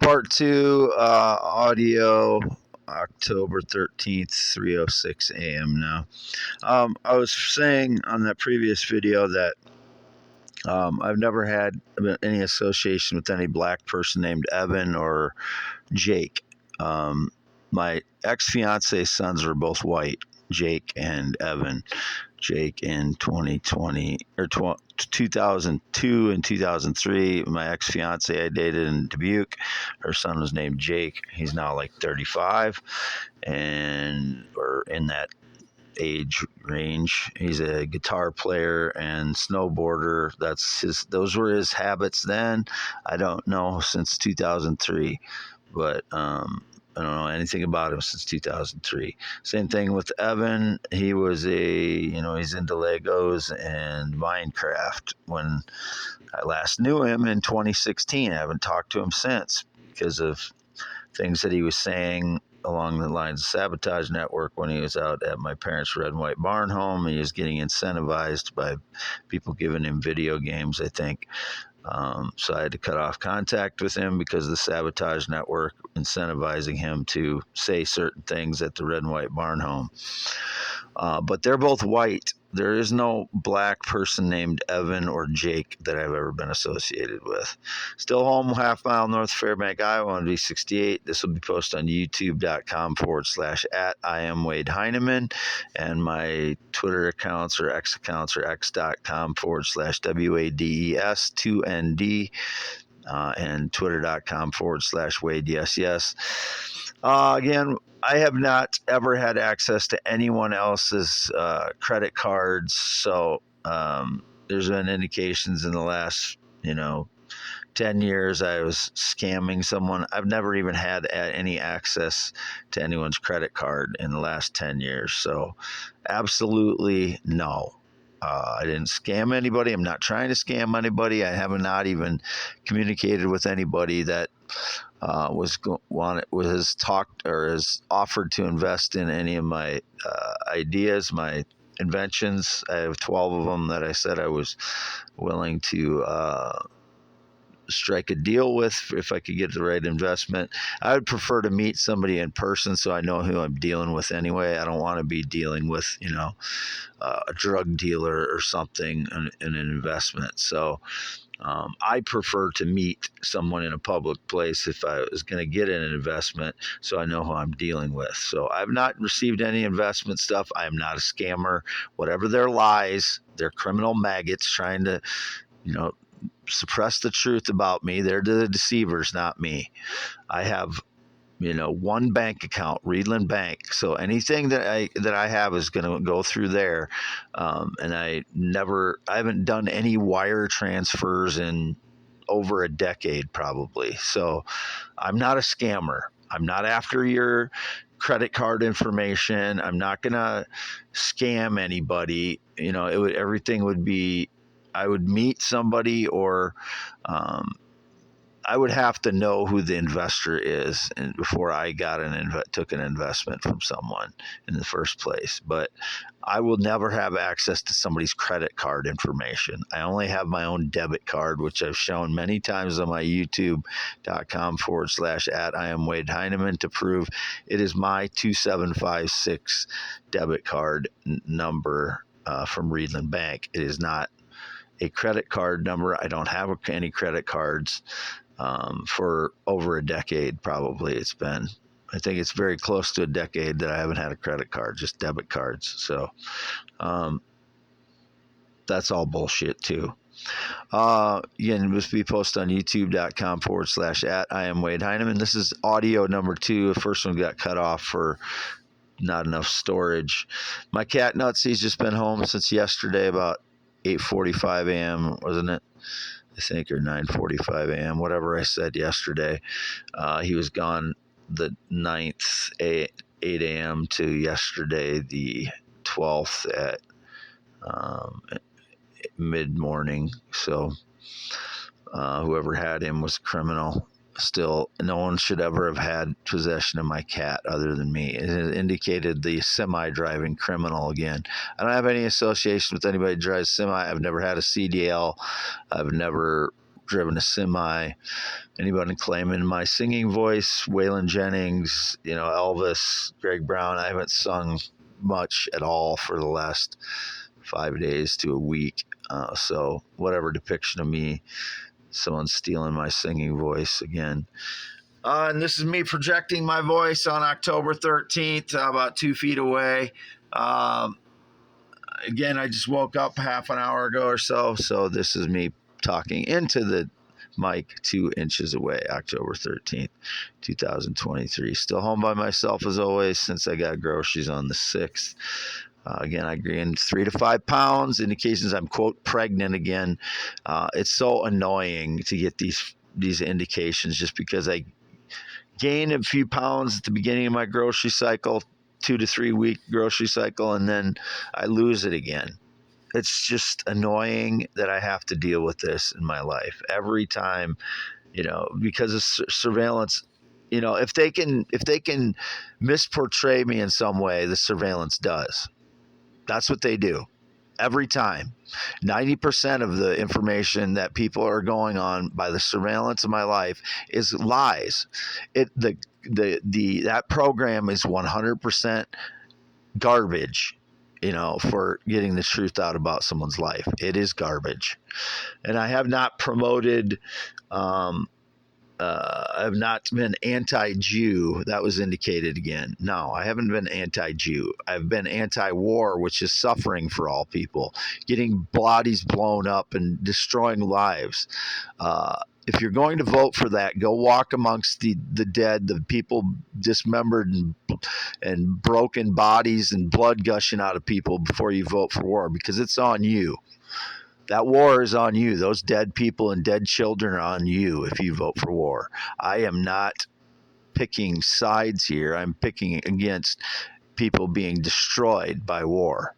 Part two, audio, October 13th, 3:06 a.m. now. I was saying on that previous video that I've never had any association with any black person named Evan or Jake. My ex-fiance's sons were both white, Jake and Evan. Jake in 2020 or 2002 and 2003. My ex fiance I dated in Dubuque. Her son was named Jake. He's now like 35, and we're in that age range. He's a guitar player and snowboarder. Those were his habits then. I don't know since 2003, but I don't know anything about him since 2003. Same thing with Evan. He was he's into Legos and Minecraft when I last knew him in 2016. I haven't talked to him since because of things that he was saying along the lines of Sabotage Network when he was out at my parents' red and white barn home. He was getting incentivized by people giving him video games, I think. So I had to cut off contact with him because of the Sabotage Network incentivizing him to say certain things at the red and white barn home. But they're both white. There is no black person named Evan or Jake that I've ever been associated with. Still home, half mile north of Fairbank, Iowa, on V68. This will be posted on youtube.com/at I am Wade Heineman. And my Twitter accounts or X accounts are x.com/WADES2ND and twitter.com/Wade Yes Yes. Again, I have not ever had access to anyone else's credit cards, so there's been indications in the last 10 years I was scamming someone. I've never even had any access to anyone's credit card in the last 10 years, so absolutely no. I didn't scam anybody. I'm not trying to scam anybody. I have not even communicated with anybody that was talked or has offered to invest in any of my ideas, my inventions. I have 12 of them that I said I was willing to strike a deal with if I could get the right investment. I would prefer to meet somebody in person so I know who I'm dealing with anyway. I don't want to be dealing with, a drug dealer or something in an investment. So I prefer to meet someone in a public place if I was going to get in an investment so I know who I'm dealing with. So I've not received any investment stuff. I am not a scammer. Whatever their lies, they're criminal maggots trying to, suppress the truth about me. They're the deceivers, not me. I have one bank account, Reedland Bank. So anything that I have is going to go through there. And I haven't done any wire transfers in over a decade probably. So I'm not a scammer. I'm not after your credit card information. I'm not going to scam anybody. Everything would be, I would meet somebody or, I would have to know who the investor is and before I took an investment from someone in the first place. But I will never have access to somebody's credit card information. I only have my own debit card, which I've shown many times on my youtube.com/at I am Wade Heineman to prove it is my 2756 debit card number from Reedland Bank. It is not a credit card number. I don't have any credit cards for over a decade. Probably I think it's very close to a decade that I haven't had a credit card, just debit cards. So that's all bullshit too. Again, this will be posted on youtube.com/at I am Wade Heineman. This is audio number 2. The first one got cut off for not enough storage. My cat Nuts, he's just been home since yesterday about 8:45 a.m. wasn't it? I think, or 9:45 a.m., whatever I said yesterday. He was gone the 9th, 8 a.m. to yesterday, the 12th at mid-morning. So whoever had him was a criminal. Still, no one should ever have had possession of my cat other than me. It indicated the semi-driving criminal again. I don't have any association with anybody who drives semi. I've never had a CDL. I've never driven a semi. Anybody claiming my singing voice, Waylon Jennings, Elvis, Greg Brown, I haven't sung much at all for the last 5 days to a week. So whatever depiction of me, someone's stealing my singing voice again. And this is me projecting my voice on October 13th, about 2 feet away. Again, I just woke up half an hour ago or so. So this is me talking into the mic 2 inches away, October 13th, 2023. Still home by myself as always, since I got groceries on the 6th. Again, I gained 3 to 5 pounds, indications I'm, quote, pregnant again. It's so annoying to get these indications just because I gain a few pounds at the beginning of my grocery cycle, 2 to 3 week grocery cycle, and then I lose it again. It's just annoying that I have to deal with this in my life every time, because of surveillance. If they can misportray me in some way, the surveillance does. That's what they do every time. 90% of the information that people are going on by the surveillance of my life is lies. That program is 100% garbage, for getting the truth out about someone's life. It is garbage. And I have not promoted I've not been anti-Jew. That was indicated again. No, I haven't been anti-Jew. I've been anti-war, which is suffering for all people, getting bodies blown up and destroying lives. If you're going to vote for that, go walk amongst the dead, the people dismembered and broken bodies and blood gushing out of people before you vote for war, because it's on you. That war is on you. Those dead people and dead children are on you if you vote for war. I am not picking sides here. I'm picking against people being destroyed by war.